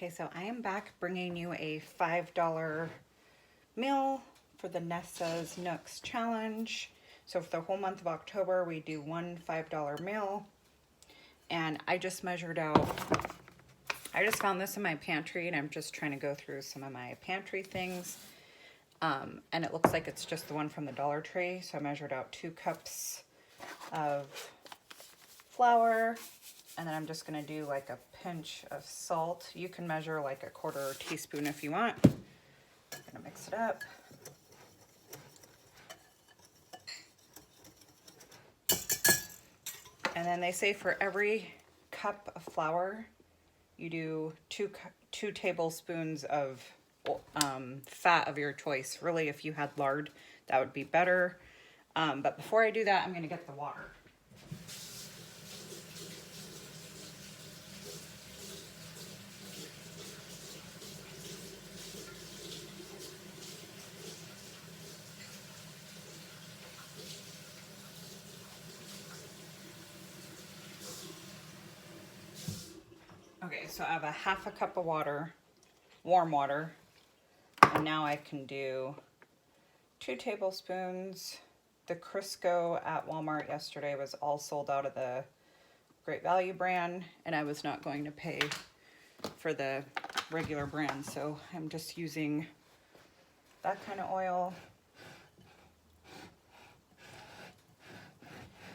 Okay, so I am back bringing you a $5 meal for the Nessa's Nooks Challenge. So for the whole month of October, we do one $5 meal. And I just measured out, I just found this in my pantry and I'm just trying to go through some of my pantry things. And it looks like it's just the one from the Dollar Tree. So I measured out 2 cups of flour. And then I'm just gonna do like a pinch of salt. You can measure like a 1/4 teaspoon if you want. I'm gonna mix it up. And then they say for every cup of flour, you do 2 tablespoons of fat of your choice. Really, if you had lard, that would be better. But before I do that, I'm gonna get the water. Okay, so I have a 1/2 cup of water, warm water, and now I can do 2 tablespoons. The Crisco at Walmart yesterday was all sold out of the Great Value brand, and I was not going to pay for the regular brand, so I'm just using that kind of oil.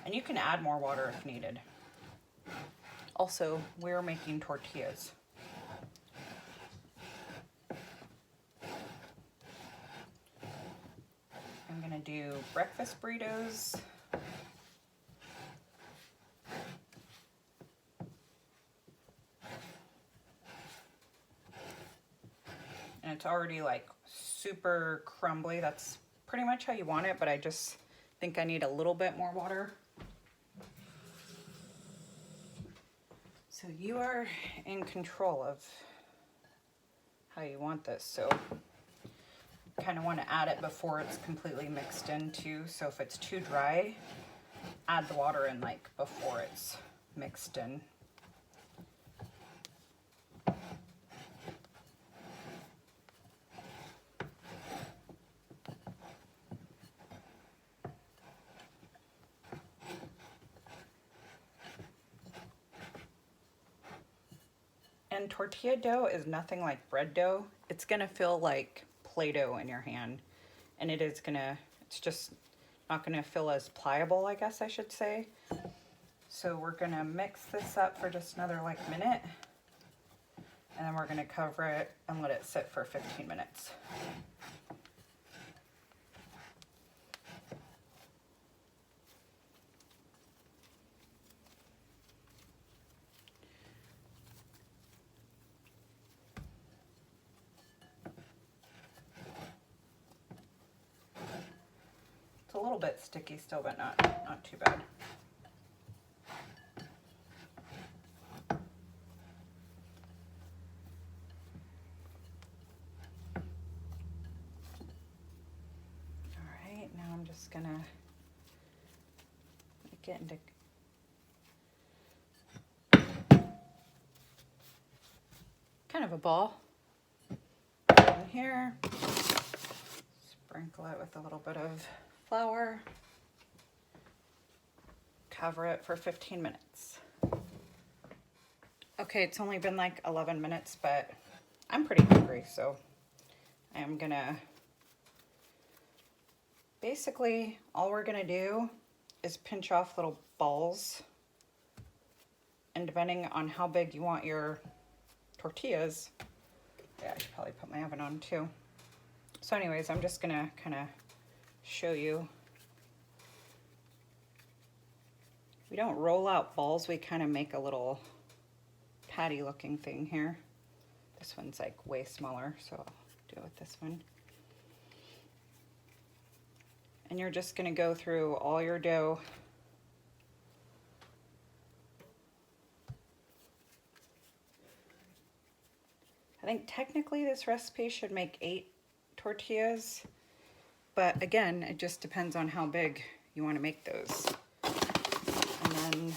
And you can add more water if needed. Also, we're making tortillas. I'm gonna do breakfast burritos. And it's already like super crumbly. That's pretty much how you want it, but I just think I need a little bit more water. So you are in control of how you want this. So kind of want to add it before it's completely mixed in too. So if it's too dry, add the water in like before it's mixed in. And tortilla dough is nothing like bread dough. It's gonna feel like Play-Doh in your hand. And it's just not gonna feel as pliable, I guess I should say. So we're gonna mix this up for just another like minute. And then we're gonna cover it and let it sit for 15 minutes. It's a little bit sticky still, but not too bad. Alright, now I'm just gonna make it into kind of a ball. In here, sprinkle it with a little bit of flour, cover it for 15 minutes. Okay, it's only been like 11 minutes, but I'm pretty hungry, so I am gonna, basically all we're gonna do is pinch off little balls, and depending on how big you want your tortillas, yeah, I should probably put my oven on too. So anyways, I'm just gonna kind of show you. We don't roll out balls, we kind of make a little patty looking thing here. This one's like way smaller, so I'll do it with this one. And you're just gonna go through all your dough. I think technically this recipe should make 8 tortillas, but again, it just depends on how big you want to make those. And then you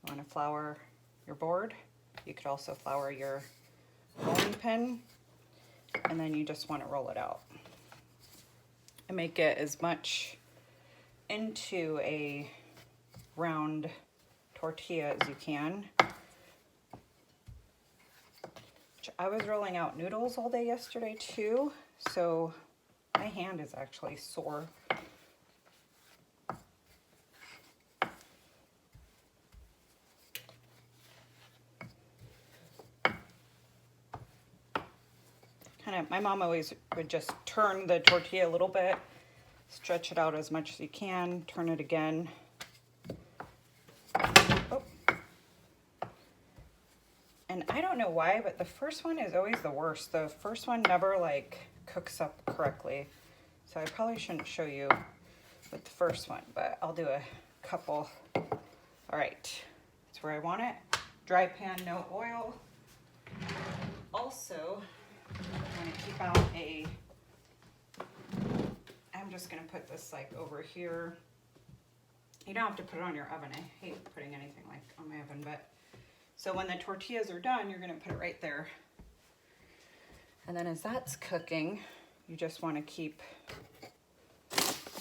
want to flour your board. You could also flour your rolling pin, and then you just want to roll it out and make it as much into a round tortilla as you can. I was rolling out noodles all day yesterday too, so my hand is actually sore. My mom always would just turn the tortilla a little bit, stretch it out as much as you can, turn it again. Oh. And I don't know why, but the first one is always the worst. The first one never like cooks up correctly. So I probably shouldn't show you with the first one, but I'll do a couple. All right, that's where I want it. Dry pan, no oil. Also, I'm going to keep out I'm just going to put this like over here. You don't have to put it on your oven. I hate putting anything like on my oven, but so when the tortillas are done, you're going to put it right there. And then as that's cooking, you just want to keep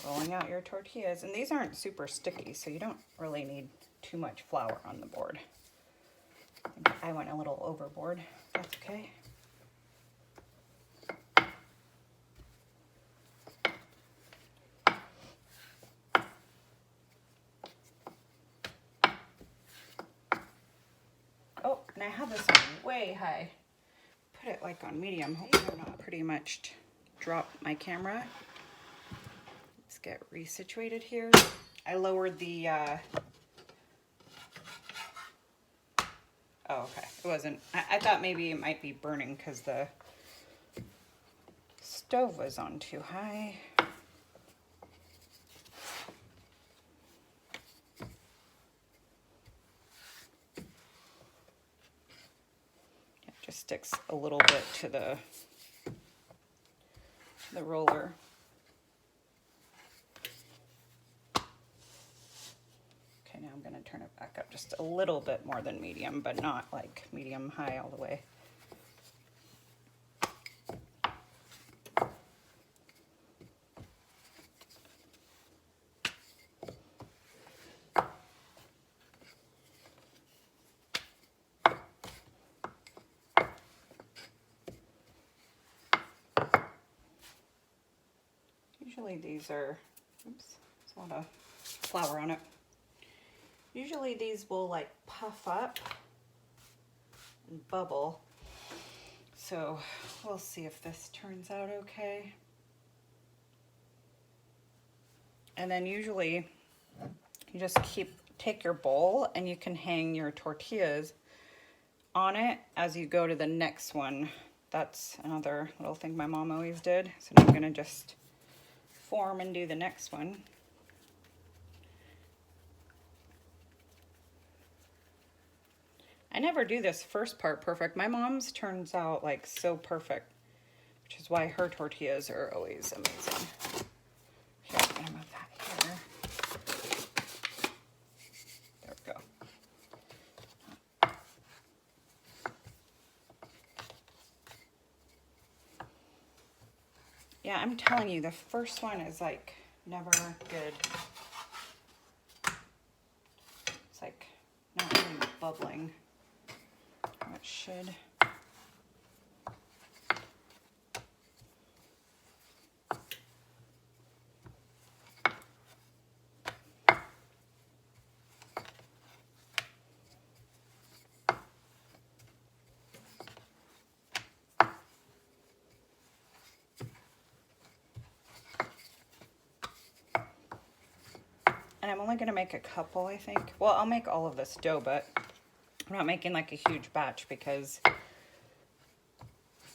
rolling out your tortillas. And these aren't super sticky, so you don't really need too much flour on the board. I went a little overboard. That's okay. Oh, and I have this on way high. Put it like on medium. Hopefully I'm not pretty much drop my camera. Let's get resituated here. I lowered the, oh, okay. It wasn't, I thought maybe it might be burning because the stove was on too high. Just sticks a little bit to the roller. Okay, now I'm going to turn it back up just a little bit more than medium, but not like medium high all the way. Usually these are, oops, there's a lot of flour on it. Usually these will like puff up and bubble. So we'll see if this turns out okay. And then usually you just take your bowl and you can hang your tortillas on it as you go to the next one. That's another little thing my mom always did. So now I'm gonna just form and do the next one. I never do this first part perfect. My mom's turns out like so perfect, which is why her tortillas are always amazing. Here, I'm gonna move that here. There we go. Yeah, I'm telling you, the first one is like never good. It's like not really bubbling. It should. And I'm only going to make a couple, I think. Well, I'll make all of this dough, but I'm not making like a huge batch because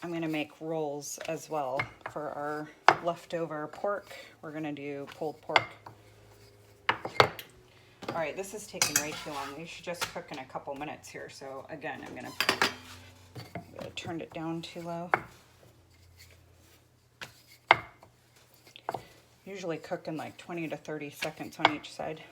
I'm going to make rolls as well for our leftover pork. We're going to do pulled pork. All right, this is taking way too long. These should just cook in a couple minutes here. So again, I'm going to turn it down too low. Usually cook in like 20 to 30 seconds on each side.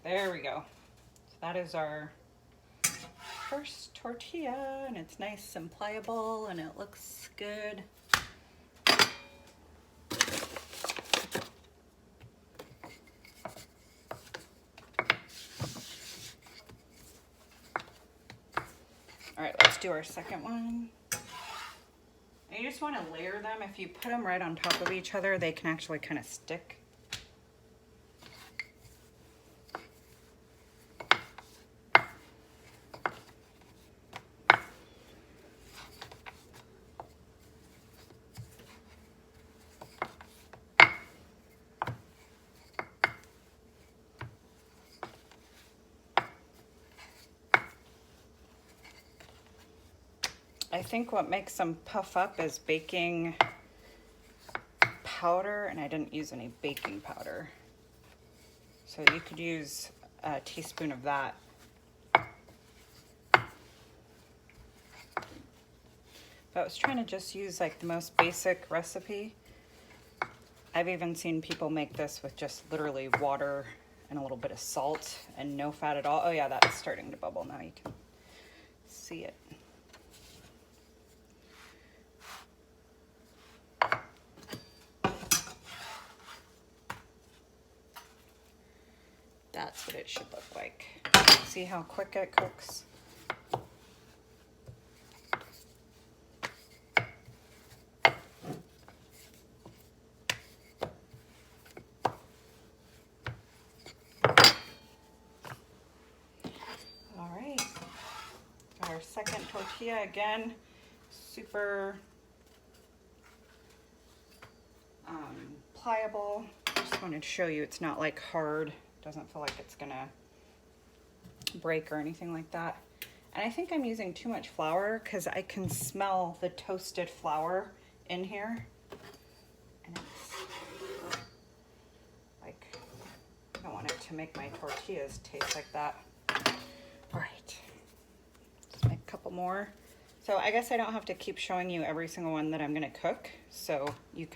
there we go. So that is our first tortilla, and it's nice and pliable and it looks good. All right, let's do our second one. And you just want to layer them. If you put them right on top of each other, they can actually kind of stick. I think what makes them puff up is baking powder, and I didn't use any baking powder. So you could use a teaspoon of that. But I was trying to just use like the most basic recipe. I've even seen people make this with just literally water and a little bit of salt and no fat at all. Oh yeah, that's starting to bubble now. You can see it. That's what it should look like. See how quick it cooks? All right, our second tortilla again, super pliable. I just wanted to show you it's not like hard. Doesn't feel like it's gonna break or anything like that. And I think I'm using too much flour because I can smell the toasted flour in here. And it's like, I don't want it to make my tortillas taste like that. All right, let's make a couple more. So I guess I don't have to keep showing you every single one that I'm gonna cook. So you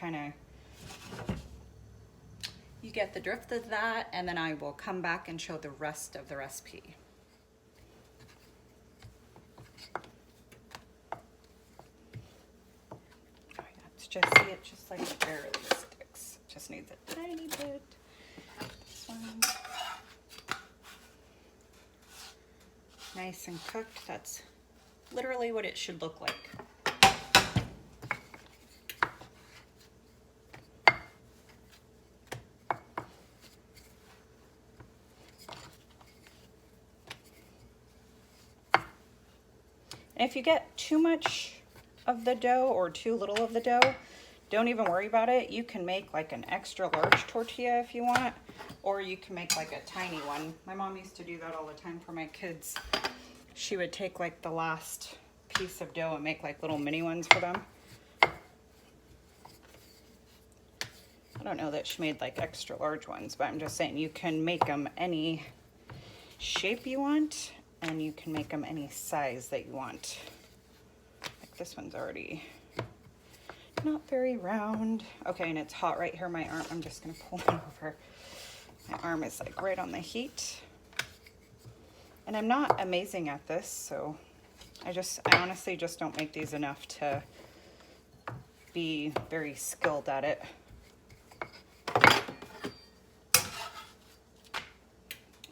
you get the drift of that, and then I will come back and show the rest of the recipe. Oh yeah, it's just, see, it just like barely sticks. It just needs a tiny bit. This one. Nice and cooked. That's literally what it should look like. If you get too much of the dough or too little of the dough, don't even worry about it. You can make like an extra large tortilla if you want, or you can make like a tiny one. My mom used to do that all the time for my kids. She would take like the last piece of dough and make like little mini ones for them. I don't know that she made like extra large ones, but I'm just saying you can make them any shape you want. And you can make them any size that you want. Like this one's already not very round. Okay, and it's hot right here, my arm. I'm just gonna pull it over. My arm is like right on the heat. And I'm not amazing at this, so I honestly just don't make these enough to be very skilled at it.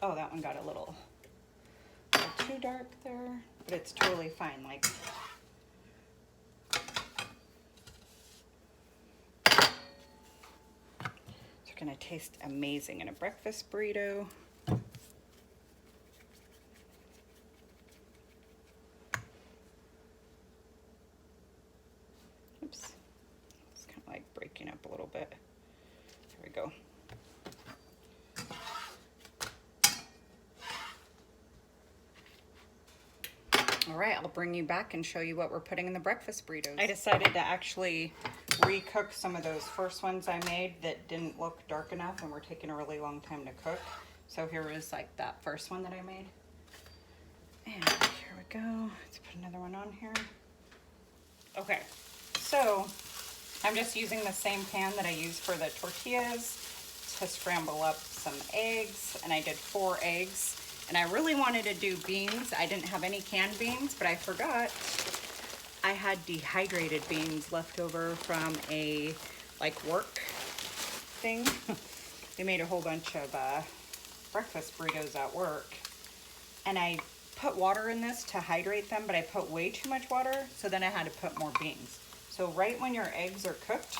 Oh, that one got a little too dark there, but it's totally fine. Like, it's gonna taste amazing in a breakfast burrito. Oops, it's kind of like breaking up a little bit. There we go. All right, I'll bring you back and show you what we're putting in the breakfast burritos. I decided to actually recook some of those first ones I made that didn't look dark enough and were taking a really long time to cook. So here is like that first one that I made. And here we go. Let's put another one on here. Okay, so I'm just using the same pan that I used for the tortillas to scramble up some eggs, and I did 4 eggs. And I really wanted to do beans. I didn't have any canned beans, but I forgot I had dehydrated beans left over from a work thing. They made a whole bunch of breakfast burritos at work, and I put water in this to hydrate them, but I put way too much water, so then I had to put more beans. So right when your eggs are cooked,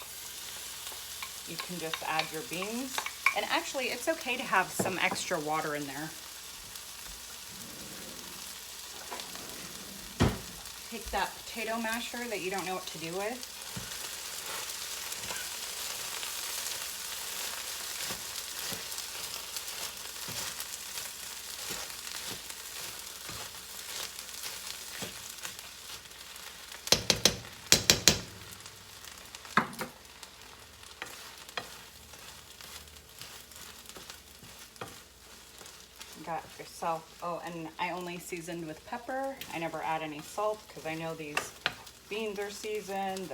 you can just add your beans. And actually, it's okay to have some extra water in there. Take that potato masher that you don't know what to do with. Got yourself, oh, and I only seasoned with pepper. I never add any salt because I know these beans are seasoned.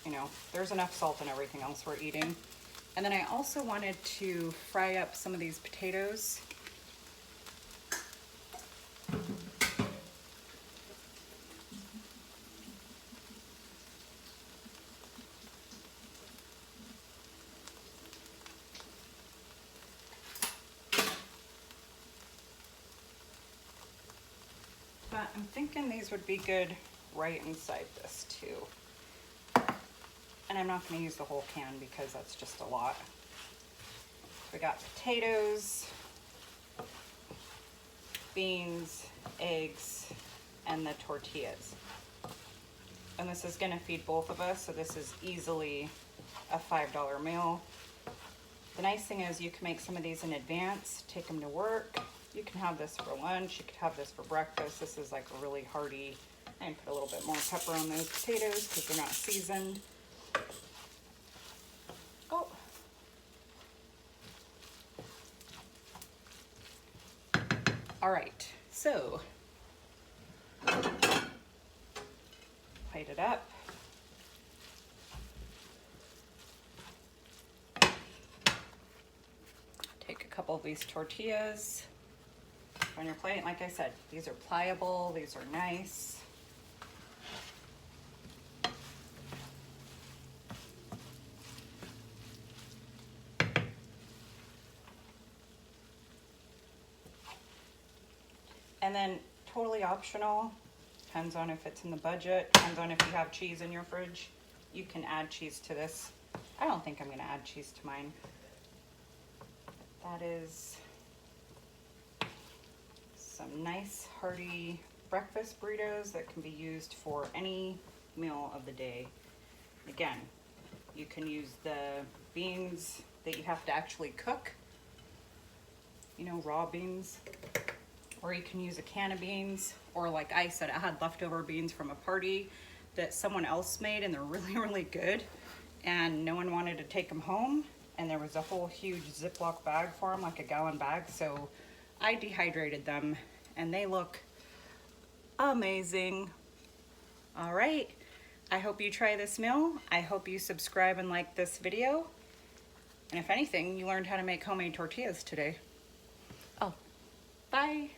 You know, there's enough salt in everything else we're eating. And then I also wanted to fry up some of these potatoes. But I'm thinking these would be good right inside this too. And I'm not going to use the whole can because that's just a lot. We got potatoes, beans, eggs, and the tortillas. And this is going to feed both of us, so this is easily a $5 meal. The nice thing is you can make some of these in advance, take them to work. You can have this for lunch, you could have this for breakfast. This is like a really hearty. I can put a little bit more pepper on those potatoes because they're not seasoned. Oh. All right, so plate it up. Take a couple of these tortillas on your plate. Like I said, these are pliable, these are nice. And then totally optional, depends on if it's in the budget, depends on if you have cheese in your fridge. You can add cheese to this. I don't think I'm gonna add cheese to mine. That is some nice hearty breakfast burritos that can be used for any meal of the day. Again, you can use the beans that you have to actually cook, you know, raw beans, or you can use a can of beans, or like I said, I had leftover beans from a party that someone else made and they're really, really good, and no one wanted to take them home, and there was a whole huge Ziploc bag for them, like a gallon bag, so I dehydrated them and they look amazing. All right, I hope you try this meal. I hope you subscribe and like this video. And if anything, you learned how to make homemade tortillas today. Oh, bye.